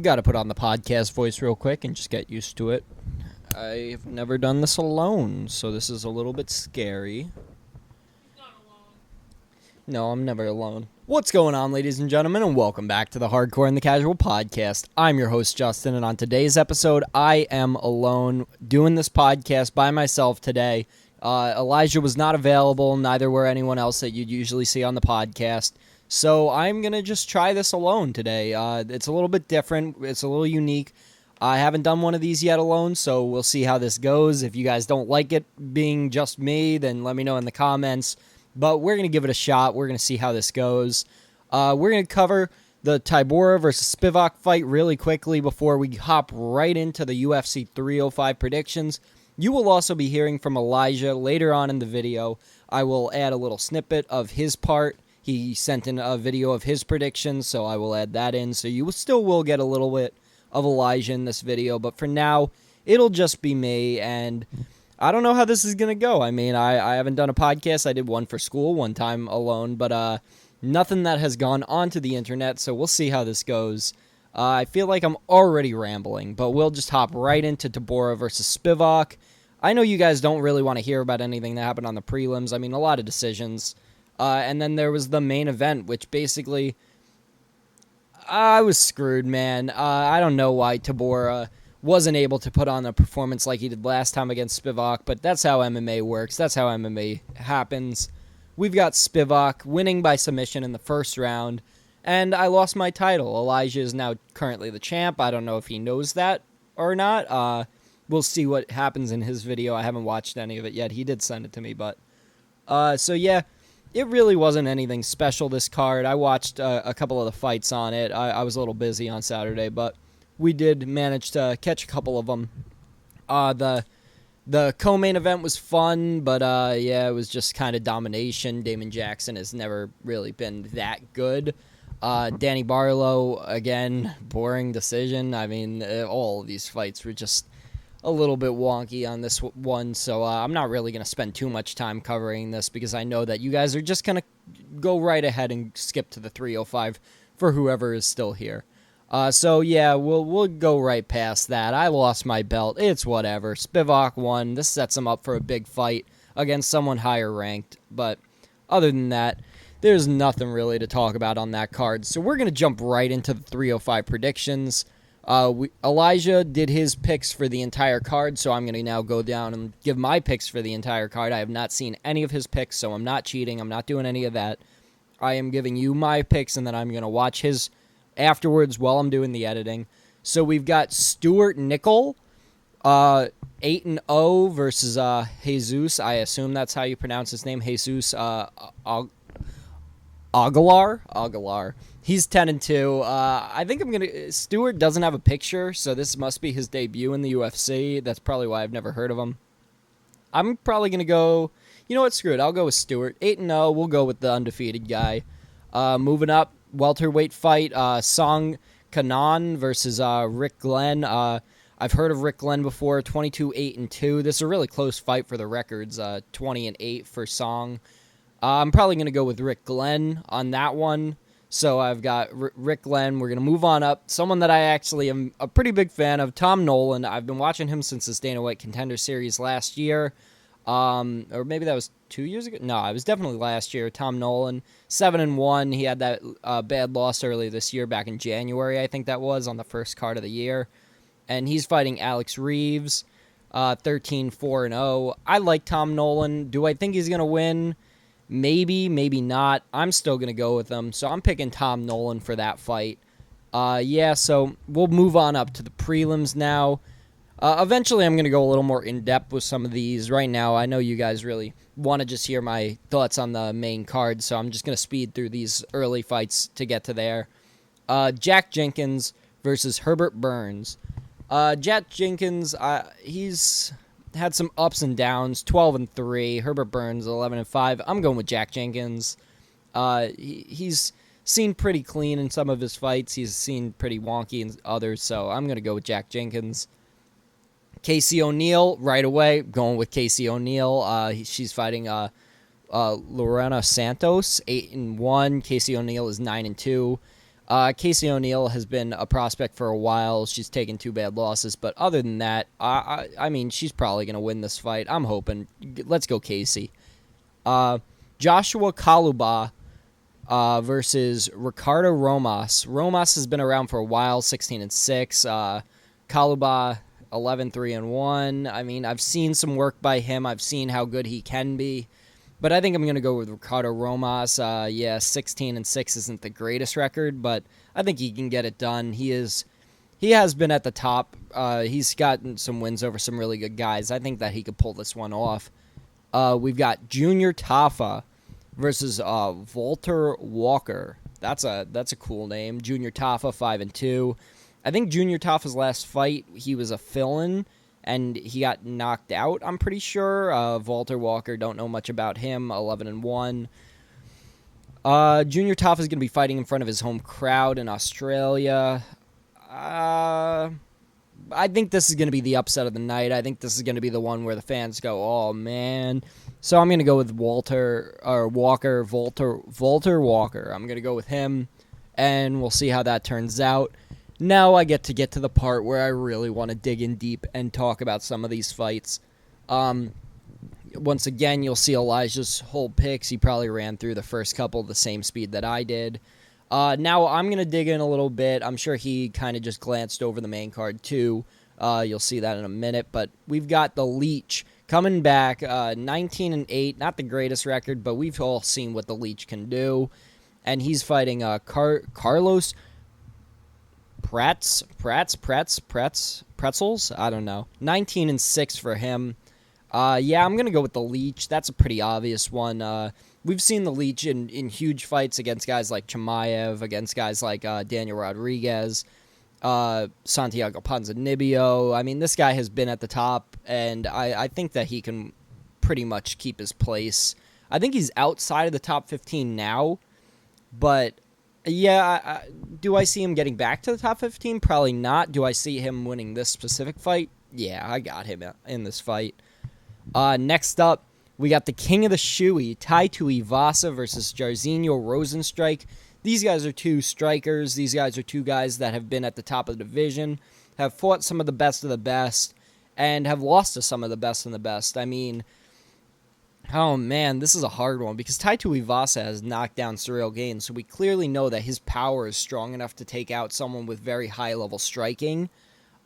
Gotta put on the podcast voice real quick and just get used to it. I've never done this alone, so this is a little bit scary. No, I'm never alone. What's going on, ladies and gentlemen, and welcome back to the Hardcore and the Casual Podcast. I'm your host, Justin, and on today's episode, I am alone doing this podcast by myself today. Elijah was not available, neither were anyone else that you'd usually see on the podcast. So I'm going to just try this alone today. It's a little bit different. It's a little unique. I haven't done one of these yet alone, so we'll see how this goes. If you guys don't like it being just me, then let me know in the comments. But we're going to give it a shot. We're going to see how this goes. We're going to cover the Tybura versus Spivak fight really quickly before we hop right into the UFC 305 predictions. You will also be hearing from Elijah later on in the video. I will add a little snippet of his part. He sent in a video of his predictions, so I will add that in. So you still will get a little bit of Elijah in this video, but for now, it'll just be me, and I don't know how this is going to go. I mean, I haven't done a podcast. I did one for school one time alone, but nothing that has gone onto the internet, so we'll see how this goes. I feel like I'm already rambling, but we'll just hop right into Tybura versus Spivak. I know you guys don't really want to hear about anything that happened on the prelims. I mean, a lot of decisions. And then there was the main event, which basically, I was screwed, man. I don't know why Tybura wasn't able to put on a performance like he did last time against Spivak, but that's how MMA works. That's how MMA happens. We've got Spivak winning by submission in the first round, and I lost my title. Elijah is now currently the champ. I don't know if he knows that or not. We'll see what happens in his video. I haven't watched any of it yet. He did send it to me, but so yeah. It really wasn't anything special, this card. I watched a couple of the fights on it. I was a little busy on Saturday, but we did manage to catch a couple of them. The co-main event was fun, but yeah, it was just kind of domination. Damon Jackson has never really been that good. Danny Barlow, again, boring decision. I mean, all of these fights were just a little bit wonky on this one, so I'm not really going to spend too much time covering this because I know that you guys are just going to go right ahead and skip to the 305 for whoever is still here. So yeah, we'll go right past that. I lost my belt. It's whatever. Spivak won. This sets him up for a big fight against someone higher ranked, but other than that, there's nothing really to talk about on that card. So we're going to jump right into the 305 predictions. Elijah did his picks for the entire card, so I'm going to now go down and give my picks for the entire card. I have not seen any of his picks, so I'm not cheating. I'm not doing any of that. I am giving you my picks, and then I'm going to watch his afterwards while I'm doing the editing. So we've got Stuart Nickel, 8-0 versus Jesus. I assume that's how you pronounce his name. Jesus Aguilar. He's 10-2. I think Stewart doesn't have a picture, so this must be his debut in the UFC. That's probably why I've never heard of him. I'm probably going to go, you know what, screw it. I'll go with Stewart. 8-0, we'll go with the undefeated guy. Moving up, welterweight fight, Song Kanan versus Rick Glenn. I've heard of Rick Glenn before, 22-8-2. This is a really close fight for the records, 20-8 for Song. I'm probably going to go with Rick Glenn on that one. So I've got Rick Glenn. We're going to move on up. Someone that I actually am a pretty big fan of, Tom Nolan. I've been watching him since his Dana White Contender Series last year. Or maybe that was 2 years ago. No, it was definitely last year. Tom Nolan, 7-1. He had that bad loss earlier this year back in January, I think that was, on the first card of the year. And he's fighting Alex Reeves, 13-4-0. I like Tom Nolan. Do I think he's going to win? Maybe, maybe not. I'm still going to go with him, so I'm picking Tom Nolan for that fight. Yeah, so we'll move on up to the prelims now. Eventually, I'm going to go a little more in-depth with some of these. Right now, I know you guys really want to just hear my thoughts on the main card, so I'm just going to speed through these early fights to get to there. Jack Jenkins versus Herbert Burns. Jack Jenkins, he's had some ups and downs, 12-3. Herbert Burns, 11-5. I'm going with Jack Jenkins. He's seen pretty clean in some of his fights. He's seen pretty wonky in others, so I'm going to go with Jack Jenkins. Casey O'Neill, right away, going with Casey O'Neill. She's fighting Lorena Santos, 8-1. Casey O'Neill is 9-2. Casey O'Neill has been a prospect for a while. She's taken 2 bad losses, but other than that, I mean, she's probably going to win this fight. I'm hoping. Let's go Casey. Joshua Kaluba versus Ricardo Romas. Romas has been around for a while, 16-6. Kaluba, 11-3-1. I mean, I've seen some work by him. I've seen how good he can be. But I think I'm going to go with Ricardo Romas. 16-6 isn't the greatest record, but I think he can get it done. He has been at the top. He's gotten some wins over some really good guys. I think that he could pull this one off. We've got Junior Tafa versus Walter Walker. That's a cool name. Junior Tafa, 5-2. I think Junior Tafa's last fight, he was a fill-in, and he got knocked out, I'm pretty sure. Walter Walker, don't know much about him, 11-1. Junior Tafa is going to be fighting in front of his home crowd in Australia. I think this is going to be the upset of the night. I think this is going to be the one where the fans go, oh, man. So I'm going to go with Walter Walker. I'm going to go with him, and we'll see how that turns out. Now I get to the part where I really want to dig in deep and talk about some of these fights. Once again, you'll see Elijah's whole picks. He probably ran through the first couple the same speed that I did. Now I'm going to dig in a little bit. I'm sure he kind of just glanced over the main card too. You'll see that in a minute. But we've got the Leech coming back, 19-8. Not the greatest record, but we've all seen what the Leech can do. And he's fighting Carlos Pretzels? I don't know. 19-6 for him. I'm going to go with the Leech. That's a pretty obvious one. We've seen the Leech in huge fights against guys like Chimaev, against guys like Daniel Rodriguez, Santiago Ponzinibbio. I mean, this guy has been at the top, and I think that he can pretty much keep his place. I think he's outside of the top 15 now, but do I see him getting back to the top 15? Probably not. Do I see him winning this specific fight? Yeah, I got him in this fight. Next up, we got the king of the shoey, Tai Tuivasa versus Jairzinho Rozenstruik. These guys are 2 strikers. These guys are 2 guys that have been at the top of the division, have fought some of the best, and have lost to some of the best. I mean, oh man, this is a hard one because Tai Tuivasa has knocked down Cyril Gaines, so we clearly know that his power is strong enough to take out someone with very high-level striking.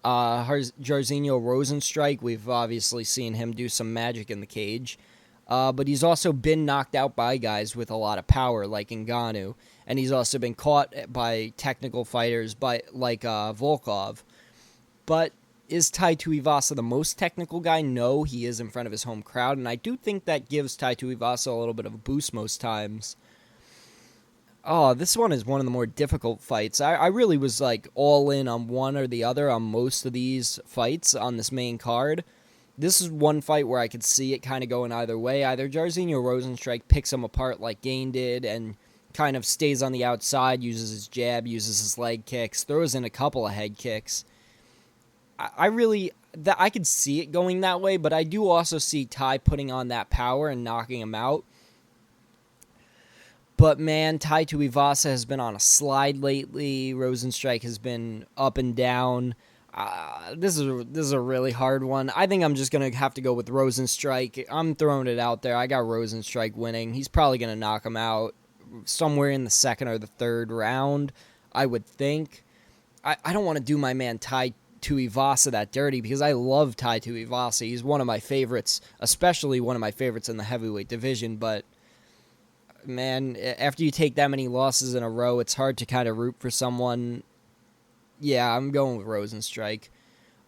Jairzinho Rozenstruik, we've obviously seen him do some magic in the cage, but he's also been knocked out by guys with a lot of power, like Ngannou, and he's also been caught by technical fighters like Volkov. But is Tai Tuivasa the most technical guy? No, he is in front of his home crowd, and I do think that gives Tai Tuivasa a little bit of a boost most times. Oh, this one is one of the more difficult fights. I really was like all in on one or the other on most of these fights on this main card. This is one fight where I could see it kind of going either way. Either Jairzinho Rozenstruik picks him apart like Gain did and kind of stays on the outside, uses his jab, uses his leg kicks, throws in a couple of head kicks. I could see it going that way, but I do also see Tai putting on that power and knocking him out. But man, Tai Tuivasa has been on a slide lately. Rozenstruik has been up and down. This is a really hard one. I think I'm just going to have to go with Rozenstruik. I'm throwing it out there. I got Rozenstruik winning. He's probably going to knock him out somewhere in the second or the third round, I would think. I don't want to do my man Tai Tuivasa that dirty because I love Tai Tuivasa. He's one of my favorites, especially one of my favorites in the heavyweight division, but man, after you take that many losses in a row, it's hard to kind of root for someone. Yeah, I'm going with Rozenstruik.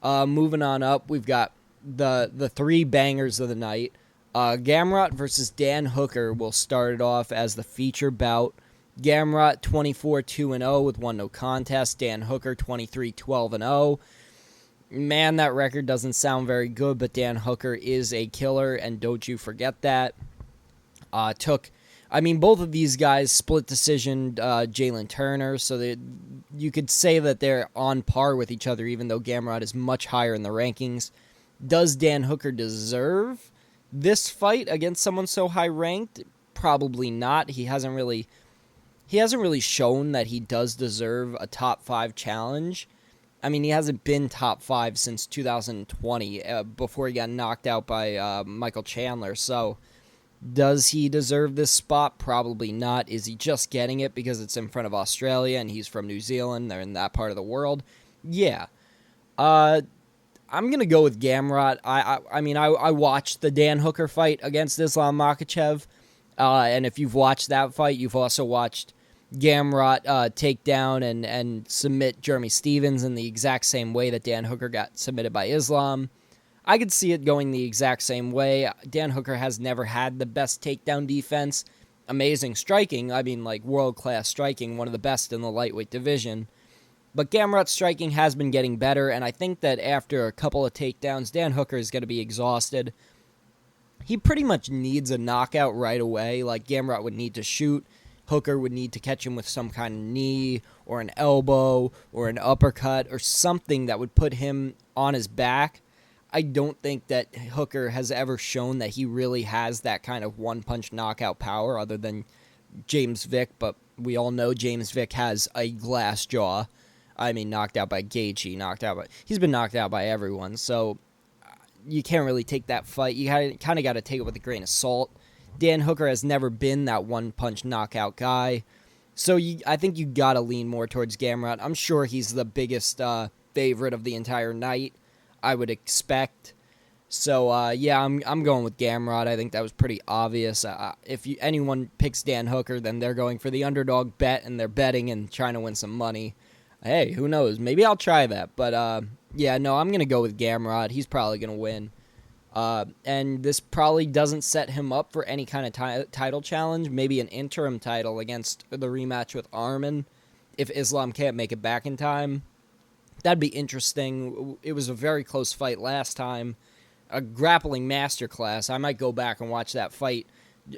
Moving on up, we've got the 3 bangers of the night. Gamrot versus Dan Hooker will start it off as the feature bout. Gamrot 24-2-0 with 1 no contest. Dan Hooker 23-12-0. Man, that record doesn't sound very good, but Dan Hooker is a killer, and don't you forget that. Both of these guys split decision Jalen Turner, so you could say that they're on par with each other, even though Gamrot is much higher in the rankings. Does Dan Hooker deserve this fight against someone so high-ranked? Probably not. He hasn't really he hasn't really shown that he does deserve a top 5 challenge. I mean, he hasn't been top 5 since 2020, before he got knocked out by Michael Chandler. So, does he deserve this spot? Probably not. Is he just getting it because it's in front of Australia and he's from New Zealand? They're in that part of the world. Yeah. I'm going to go with Gamrot. I mean, I watched the Dan Hooker fight against Islam Makhachev. And if you've watched that fight, you've also watched Gamrot take down and submit Jeremy Stevens in the exact same way that Dan Hooker got submitted by Islam. I could see it going the exact same way. Dan Hooker has never had the best takedown defense. Amazing striking. I mean, like, world-class striking, one of the best in the lightweight division. But Gamrot's striking has been getting better, and I think that after a couple of takedowns, Dan Hooker is going to be exhausted. He pretty much needs a knockout right away. Like, Gamrot would need to shoot. Hooker would need to catch him with some kind of knee or an elbow or an uppercut or something that would put him on his back. I don't think that Hooker has ever shown that he really has that kind of one-punch knockout power other than James Vick, but we all know James Vick has a glass jaw. I mean, knocked out by Gaethje, he's been knocked out by everyone, so you can't really take that fight. You kind of got to take it with a grain of salt. Dan Hooker has never been that one-punch knockout guy. So I think you got to lean more towards Gamrot. I'm sure he's the biggest favorite of the entire night, I would expect. So, yeah, I'm going with Gamrot. I think that was pretty obvious. If anyone picks Dan Hooker, then they're going for the underdog bet, and they're betting and trying to win some money. Hey, who knows? Maybe I'll try that. But, yeah, no, I'm going to go with Gamrot. He's probably going to win. And this probably doesn't set him up for any kind of title challenge, maybe an interim title against the rematch with Arman if Islam can't make it back in time. That'd be interesting. It was a very close fight last time, a grappling masterclass. I might go back and watch that fight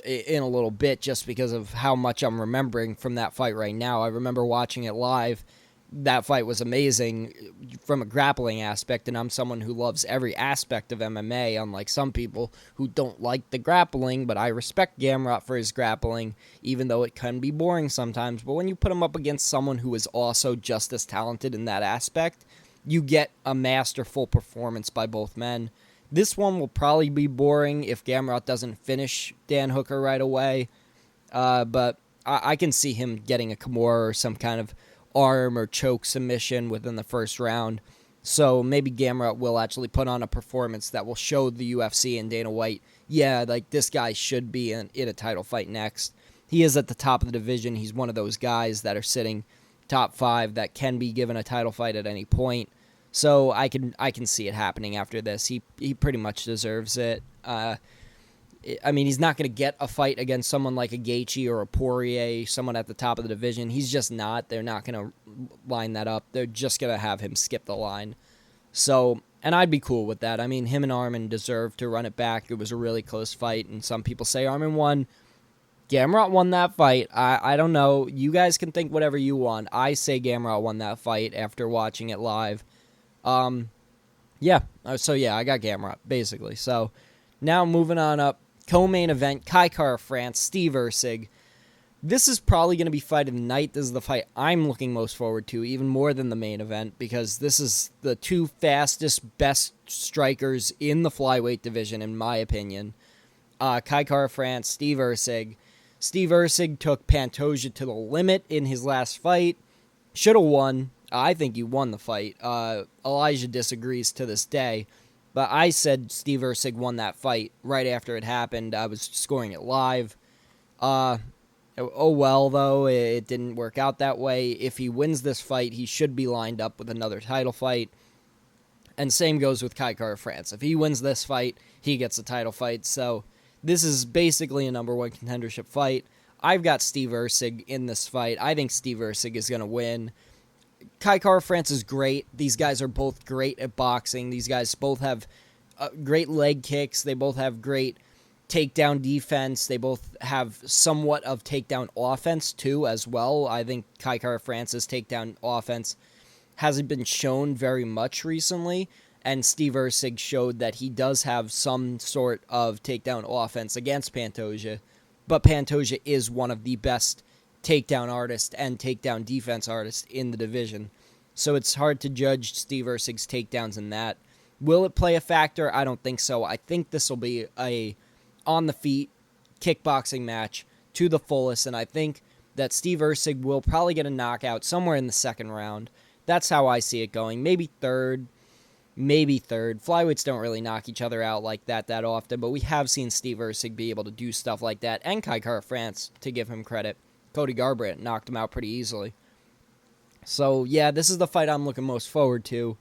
in a little bit just because of how much I'm remembering from that fight right now. I remember watching it live. That fight was amazing from a grappling aspect, and I'm someone who loves every aspect of MMA, unlike some people who don't like the grappling, but I respect Gamrot for his grappling, even though it can be boring sometimes. But when you put him up against someone who is also just as talented in that aspect, you get a masterful performance by both men. This one will probably be boring if Gamrot doesn't finish Dan Hooker right away, but I can see him getting a Kimura or some kind of arm or choke submission within the first round. So maybe Gamrot will actually put on a performance that will show the UFC and Dana White, yeah, like this guy should be in a title fight next. He is at the top of the division. He's one of those guys that are sitting top 5 that can be given a title fight at any point. So I can see it happening after this. He pretty much deserves it. I mean, he's not going to get a fight against someone like a Gaethje or a Poirier, someone at the top of the division. He's just not. They're not going to line that up. They're just going to have him skip the line. So, and I'd be cool with that. I mean, him and Arman deserve to run it back. It was a really close fight, and some people say Arman won. Gamrot won that fight. I don't know. You guys can think whatever you want. I say Gamrot won that fight after watching it live. Yeah. So, yeah, I got Gamrot, basically. So, now moving on up. Co-main event, Kai Kara-France, Steve Erceg. This is probably going to be fight of the night. This is the fight I'm looking most forward to, even more than the main event, because this is the two fastest, best strikers in the flyweight division, in my opinion. Kai Kara-France, Steve Erceg. Steve Erceg took Pantoja to the limit in his last fight. Should have won. I think he won the fight. Elijah disagrees to this day. But I said Steve Erceg won that fight right after it happened. I was scoring it live. Oh well, though, it didn't work out that way. If he wins this fight, he should be lined up with another title fight. And same goes with Kai Kara-France. If he wins this fight, he gets a title fight. So this is basically a number one contendership fight. I've got Steve Erceg in this fight. I think Steve Erceg is going to win. Kai Kara-France is great. These guys are both great at boxing. These guys both have great leg kicks. They both have great takedown defense. They both have somewhat of takedown offense, too, as well. I think Kai Kara-France's takedown offense hasn't been shown very much recently, and Steve Erceg showed that he does have some sort of takedown offense against Pantoja, but Pantoja is one of the best takedown artist and takedown defense artist in the division. So it's hard to judge Steve Erceg's takedowns in that. Will it play a factor? I don't think so. I think this will be a on-the-feet kickboxing match to the fullest, and I think that Steve Erceg will probably get a knockout somewhere in the second round. That's how I see it going. Maybe third. Flyweights don't really knock each other out like that often, but we have seen Steve Erceg be able to do stuff like that, and Kai Kara-France, to give him credit. Cody Garbrandt knocked him out pretty easily. So, yeah, this is the fight I'm looking most forward to.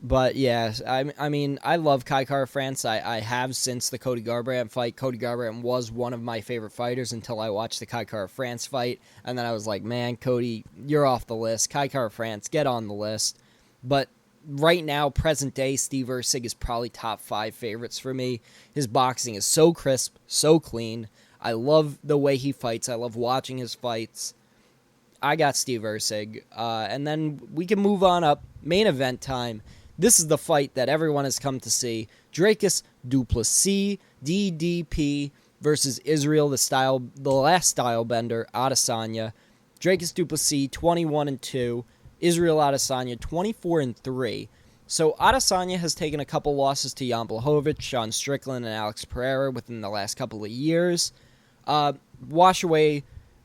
But, yeah, I mean, I love Kai Kara-France. I have since the Cody Garbrandt fight. Cody Garbrandt was one of my favorite fighters until I watched the Kai Kara-France fight. And then I was like, man, Cody, you're off the list. Kai Kara-France, get on the list. But right now, present day, Steve Erceg is probably top 5 favorites for me. His boxing is so crisp, so clean. I love the way he fights. I love watching his fights. I got Steve Erceg. And then we can move on up. Main event time. This is the fight that everyone has come to see. Dricus du Plessis, DDP, versus Israel, the last style bender, Adesanya. Dricus du Plessis, 21-2. Israel Adesanya, 24-3. So Adesanya has taken a couple losses to Jan Blachowicz, Sean Strickland, and Alex Pereira within the last couple of years. Wash away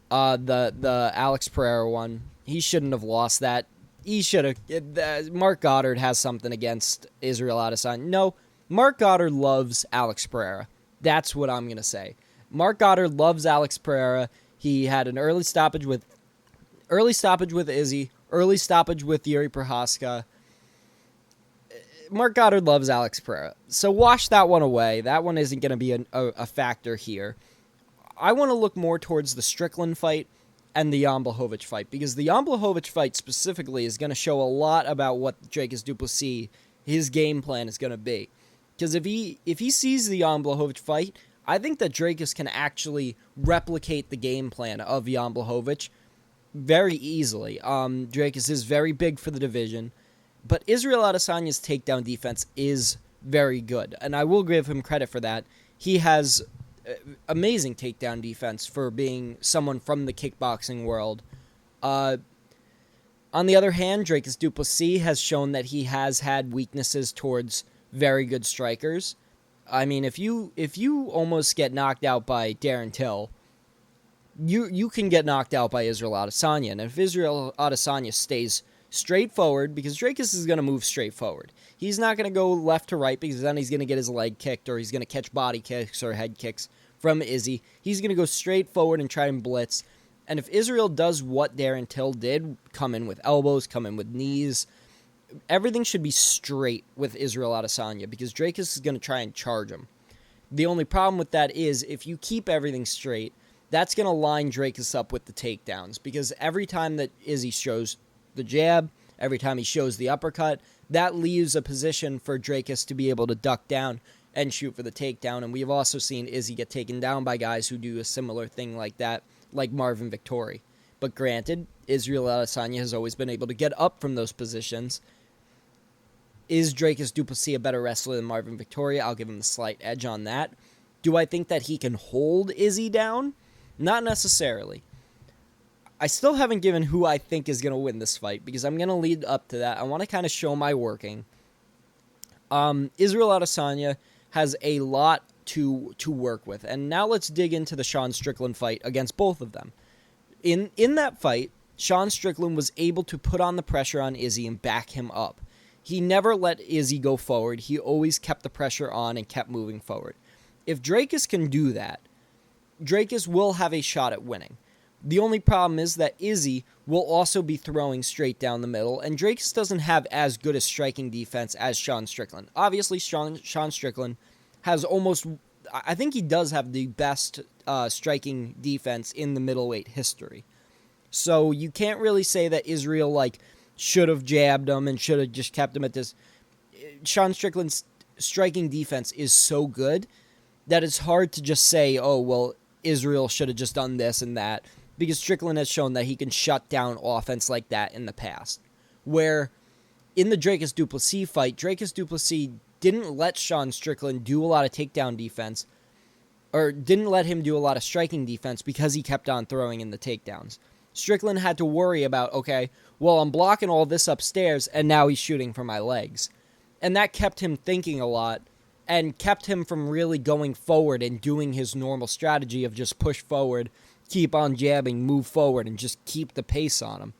the Alex Pereira one. He shouldn't have lost that. He should have. Mark Goddard has something against Israel Adesanya. No, Mark Goddard loves Alex Pereira. That's what I'm going to say. Mark Goddard loves Alex Pereira. He had an early stoppage with Izzy, early stoppage with Yuri Prohaska. Mark Goddard loves Alex Pereira. So wash that one away. That one isn't going to be a factor here. I want to look more towards the Strickland fight and the Jan Blachowicz fight, because the Jan Blachowicz fight specifically is going to show a lot about what Dricus du Plessis, his game plan is going to be. Because if he sees the Jan Blachowicz fight, I think that Dricus can actually replicate the game plan of Jan Blachowicz very easily. Dricus is very big for the division, but Israel Adesanya's takedown defense is very good, and I will give him credit for that. He has amazing takedown defense for being someone from the kickboxing world. On the other hand, Dricus du Plessis has shown that he has had weaknesses towards very good strikers. I mean, if you almost get knocked out by Darren Till, you can get knocked out by Israel Adesanya. And if Israel Adesanya stays straightforward, because Dricus is going to move straight forward. He's not going to go left to right, because then he's going to get his leg kicked, or he's going to catch body kicks or head kicks from Izzy. He's going to go straight forward and try and blitz. And if Israel does what Darren Till did, come in with elbows, come in with knees, everything should be straight with Israel Adesanya, because Dricus is going to try and charge him. The only problem with that is, if you keep everything straight, that's going to line Dricus up with the takedowns, because every time that Izzy shows the jab, every time he shows the uppercut, that leaves a position for Dricus to be able to duck down and shoot for the takedown. And we've also seen Izzy get taken down by guys who do a similar thing like that, like Marvin Vettori. But granted, Israel Adesanya has always been able to get up from those positions. Is Dricus du Plessis a better wrestler than Marvin Vettori? I'll give him the slight edge on that. Do I think that he can hold Izzy down? Not necessarily. I still haven't given who I think is going to win this fight, because I'm going to lead up to that. I want to kind of show my working. Israel Adesanya has a lot to work with. And now let's dig into the Sean Strickland fight against both of them. In that fight, Sean Strickland was able to put on the pressure on Izzy and back him up. He never let Izzy go forward. He always kept the pressure on and kept moving forward. If Dricus can do that, Dricus will have a shot at winning. The only problem is that Izzy will also be throwing straight down the middle, and Dricus doesn't have as good a striking defense as Sean Strickland. Obviously, Sean Strickland has almost, I think he does have the best striking defense in the middleweight history. So you can't really say that Israel should have jabbed him and should have just kept him at this. Sean Strickland's striking defense is so good that it's hard to just say, oh, well, Israel should have just done this and that, because Strickland has shown that he can shut down offense like that in the past. Where in the Dricus du Plessis fight, Dricus du Plessis didn't let Sean Strickland do a lot of takedown defense. or didn't let him do a lot of striking defense because he kept on throwing in the takedowns. Strickland had to worry about, okay, well, I'm blocking all this upstairs, and now he's shooting for my legs. And that kept him thinking a lot and kept him from really going forward and doing his normal strategy of just push forward, keep on jabbing, move forward, and just keep the pace on him.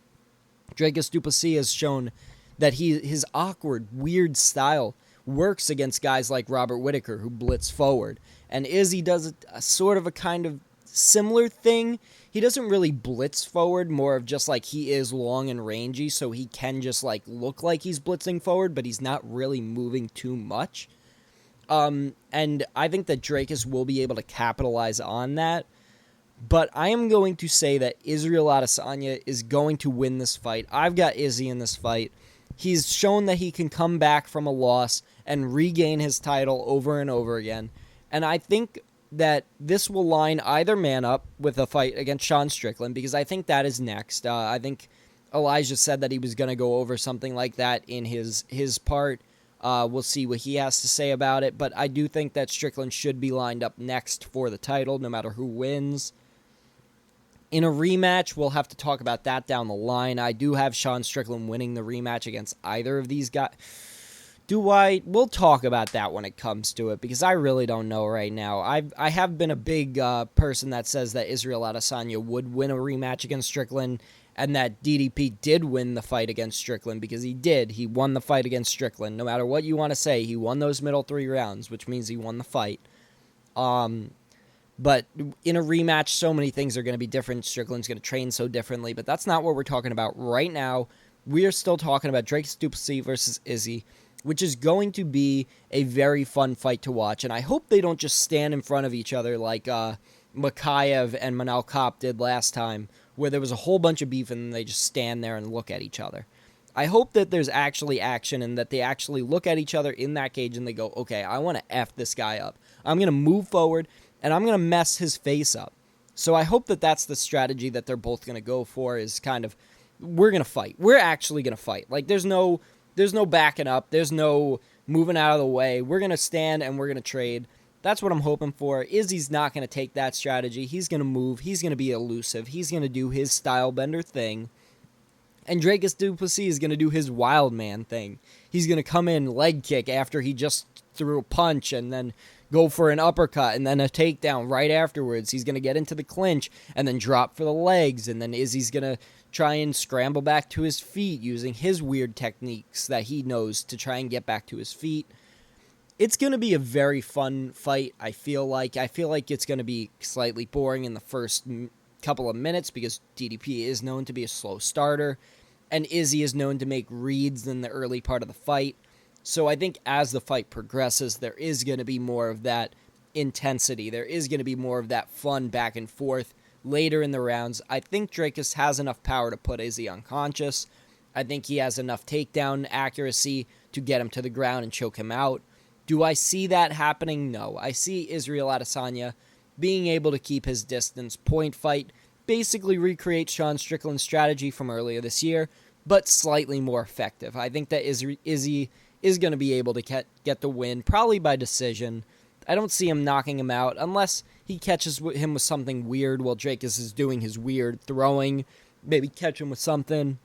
Dricus du Plessis has shown that his awkward, weird style works against guys like Robert Whittaker who blitz forward. And Izzy does a sort of a kind of similar thing. He doesn't really blitz forward, more of just like he is long and rangy, so he can just like look like he's blitzing forward, but he's not really moving too much. And I think that Dricus will be able to capitalize on that. But I am going to say that Israel Adesanya is going to win this fight. I've got Izzy in this fight. He's shown that he can come back from a loss and regain his title over and over again. And I think that this will line either man up with a fight against Sean Strickland, because I think that is next. I think Elijah said that he was going to go over something like that in his part. We'll see what he has to say about it, but I do think that Strickland should be lined up next for the title, no matter who wins. In a rematch, we'll have to talk about that down the line. I do have Sean Strickland winning the rematch against either of these guys. Do I? We'll talk about that when it comes to it, because I really don't know right now. I have been a big person that says that Israel Adesanya would win a rematch against Strickland, and that DDP did win the fight against Strickland, because he did. He won the fight against Strickland. No matter what you want to say, he won those middle 3 rounds, which means he won the fight. But in a rematch, so many things are going to be different. Strickland's going to train so differently, but that's not what we're talking about right now. We are still talking about Dricus du Plessis versus Izzy, which is going to be a very fun fight to watch. And I hope they don't just stand in front of each other like Makayev and Manal Kopp did last time, where there was a whole bunch of beef and they just stand there and look at each other. I hope that there's actually action and that they actually look at each other in that cage and they go, okay, I want to F this guy up. I'm going to move forward and I'm going to mess his face up. So I hope that that's the strategy that they're both going to go for, is kind of, we're going to fight. We're actually going to fight. Like, there's no backing up. There's no moving out of the way. We're going to stand and we're going to trade. That's what I'm hoping for. Izzy's not going to take that strategy. He's going to move. He's going to be elusive. He's going to do his style bender thing. And Dricus du Plessis is going to do his wild man thing. He's going to come in leg kick after he just threw a punch and then go for an uppercut and then a takedown right afterwards. He's going to get into the clinch and then drop for the legs. And then Izzy's going to try and scramble back to his feet using his weird techniques that he knows to try and get back to his feet. It's going to be a very fun fight, I feel like. I feel like it's going to be slightly boring in the first couple of minutes because DDP is known to be a slow starter, and Izzy is known to make reads in the early part of the fight. So I think as the fight progresses, there is going to be more of that intensity. There is going to be more of that fun back and forth later in the rounds. I think Dricus has enough power to put Izzy unconscious. I think he has enough takedown accuracy to get him to the ground and choke him out. Do I see that happening? No. I see Israel Adesanya being able to keep his distance, point fight, basically recreate Sean Strickland's strategy from earlier this year, but slightly more effective. I think that Izzy is going to be able to get the win, probably by decision. I don't see him knocking him out unless he catches him with something weird while Dricus is doing his weird throwing. Maybe catch him with something.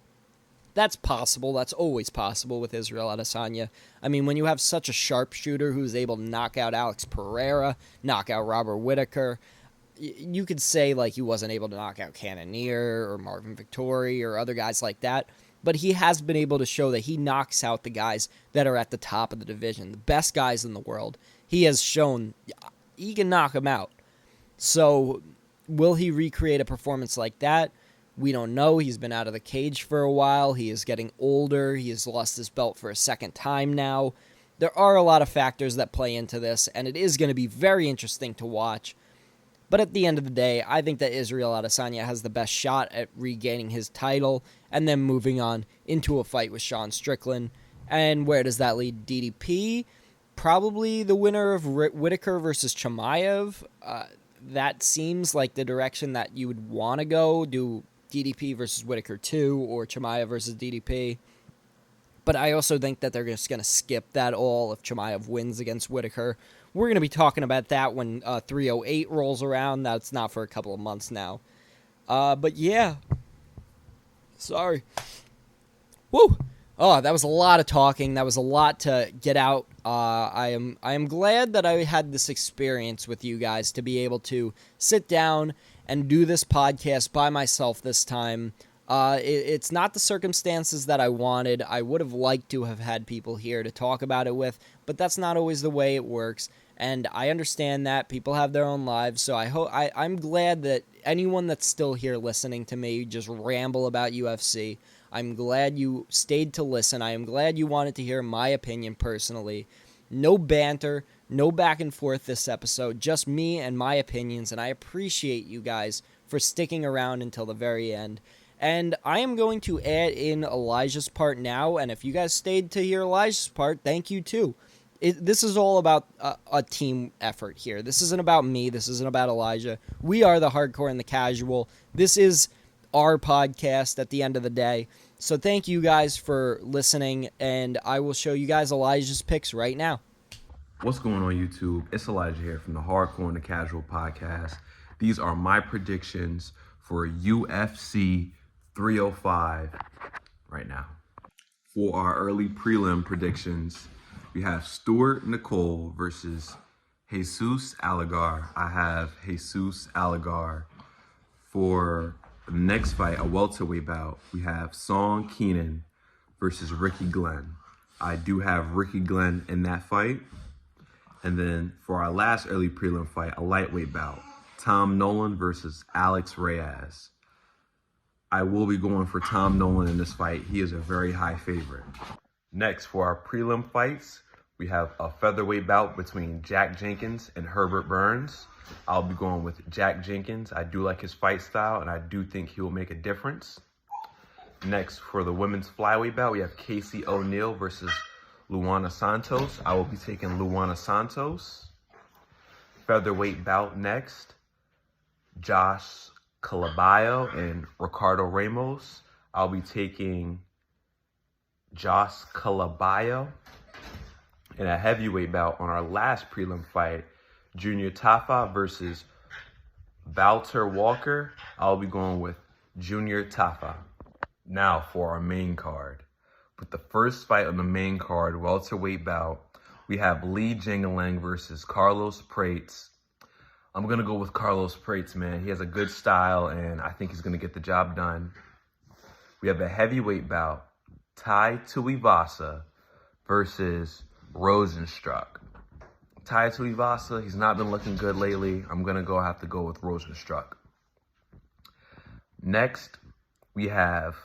That's possible. That's always possible with Israel Adesanya. I mean, when you have such a sharpshooter who's able to knock out Alex Pereira, knock out Robert Whittaker, you could say like he wasn't able to knock out Cannonier or Marvin Vettori or other guys like that, but he has been able to show that he knocks out the guys that are at the top of the division, the best guys in the world. He has shown he can knock them out. So will he recreate a performance like that? We don't know. He's been out of the cage for a while. He is getting older. He has lost his belt for a second time now. There are a lot of factors that play into this, and it is going to be very interesting to watch. But at the end of the day, I think that Israel Adesanya has the best shot at regaining his title and then moving on into a fight with Sean Strickland. And where does that lead DDP? Probably the winner of Whittaker versus Chimaev. That seems like the direction that you would want to go. Do DDP versus Whittaker 2 or Chimaev versus DDP. But I also think that they're just going to skip that all if Chimaev wins against Whitaker. We're going to be talking about that when 308 rolls around. That's not for a couple of months now. But yeah. Sorry. Woo! Oh, that was a lot of talking. That was a lot to get out. I am glad that I had this experience with you guys to be able to sit down and do this podcast by myself this time. It's not the circumstances that I wanted. I would have liked to have had people here to talk about it with, but that's not always the way it works. And I understand that people have their own lives, so I'm glad that anyone that's still here listening to me just ramble about UFC, I'm glad you stayed to listen. I am glad you wanted to hear my opinion personally. No banter, no back and forth this episode, just me and my opinions, and I appreciate you guys for sticking around until the very end. And I am going to add in Elijah's part now, and if you guys stayed to hear Elijah's part, thank you too. This is all about a team effort here. This isn't about me. This isn't about Elijah. We are the hardcore and the casual. This is our podcast at the end of the day. So thank you guys for listening, and I will show you guys Elijah's picks right now. What's going on, YouTube? It's Elijah here from the Hardcore and the Casual Podcast. These are my predictions for UFC 305 right now. For our early prelim predictions, we have Stuart Nicole versus Jesus Alligar. I have Jesus Alligar. For the next fight, a welterweight bout, we have Song Keenan versus Ricky Glenn. I do have Ricky Glenn in that fight. And then for our last early prelim fight, a lightweight bout, Tom Nolan versus Alex Reyes. I will be going for Tom Nolan in this fight. He is a very high favorite. Next, for our prelim fights, we have a featherweight bout between Jack Jenkins and Herbert Burns. I'll be going with Jack Jenkins. I do like his fight style, and I do think he will make a difference. Next, for the women's flyweight bout, we have Casey O'Neill versus Luana Santos. I will be taking Luana Santos. Featherweight bout next, Josh Calabayo and Ricardo Ramos. I'll be taking Josh Calabayo. In a heavyweight bout on our last prelim fight, Junior Tafa versus Valter Walker. I'll be going with Junior Tafa. Now for our main card. With the first fight on the main card, welterweight bout, we have Lee Jingalang versus Carlos Prates. I'm going to go with Carlos Prates, man. He has a good style, and I think he's going to get the job done. We have a heavyweight bout, Tai Tuivasa versus Rosenstruck. Tai Tuivasa, he's not been looking good lately. I'm going to have to go with Rosenstruck. Next, we have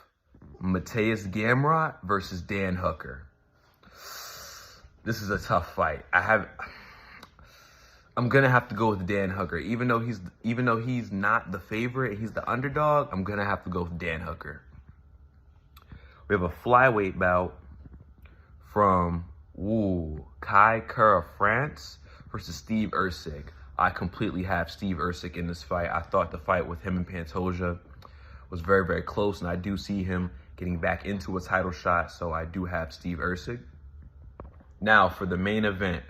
Mateus Gamrot versus Dan Hooker. This is a tough fight. I'm gonna have to go with Dan Hooker. Even though he's not the favorite, he's the underdog, I'm gonna have to go with Dan Hooker. We have a flyweight bout from Kai Kara France versus Steve Erceg. I completely have Steve Erceg in this fight. I thought the fight with him and Pantoja was very, very close, and I do see him getting back into a title shot, so I do have Steve Erceg. Now, for the main event,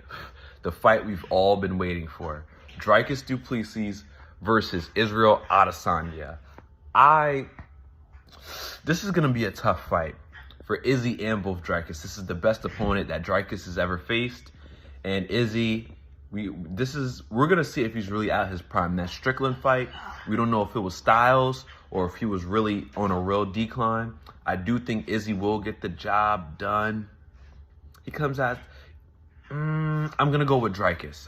the fight we've all been waiting for, Dricus du Plessis versus Israel Adesanya. This is going to be a tough fight for Izzy and both Dricus. This is the best opponent that Dricus has ever faced, and Izzy, we're going to see if he's really at his prime. That Strickland fight, we don't know if it was Styles or if he was really on a real decline. I do think Izzy will get the job done. He comes out. I'm going to go with Dricus.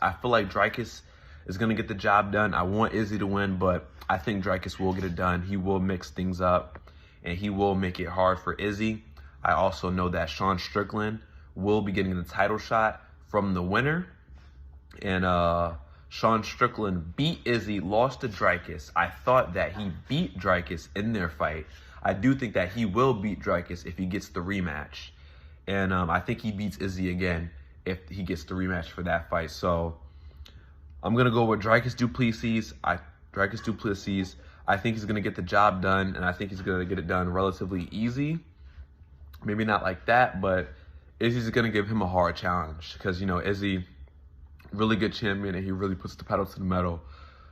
I feel like Dricus is going to get the job done. I want Izzy to win, but I think Dricus will get it done. He will mix things up, and he will make it hard for Izzy. I also know that Sean Strickland will be getting the title shot from the winner. And Sean Strickland beat Izzy, lost to Dricus. I thought that he beat Dricus in their fight. I do think that he will beat Dricus if he gets the rematch. And I think he beats Izzy again if he gets the rematch for that fight. So I'm going to go with Dricus du Plessis. I think he's going to get the job done, and I think he's going to get it done relatively easy. maybe not like that, but Izzy's going to give him a hard challenge because, Izzy, really good champion, and he really puts the pedal to the metal.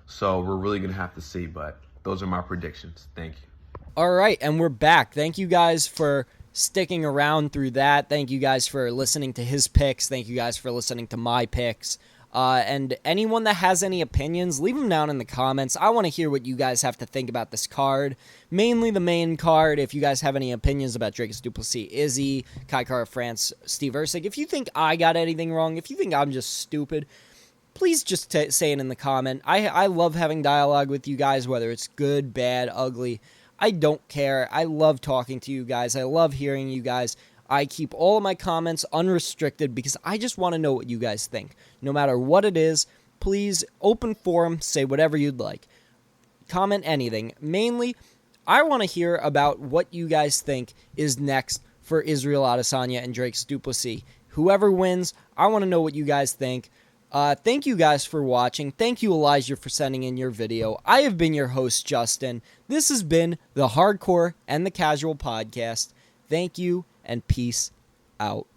So we're really going to have to see, but those are my predictions. Thank you. All right, and we're back. Thank you guys for sticking around through that. Thank you guys for listening to his picks. Thank you guys for listening to my picks. And anyone that has any opinions, leave them down in the comments. I want to hear what you guys have to think about this card. Mainly the main card. If you guys have any opinions about Dricus du Plessis, Izzy, Kai Kara France, Steve Erceg. If you think I got anything wrong, if you think I'm just stupid, please just say it in the comment. I love having dialogue with you guys, whether it's good, bad, ugly. I don't care. I love talking to you guys. I love hearing you guys. I keep all of my comments unrestricted because I just want to know what you guys think. No matter what it is, please, open forum, say whatever you'd like. Comment anything. Mainly, I want to hear about what you guys think is next for Israel Adesanya and Dricus du Plessis. Whoever wins, I want to know what you guys think. Thank you guys for watching. Thank you, Elijah, for sending in your video. I have been your host, Justin. This has been the Hardcore and the Casual Podcast. Thank you, and peace out.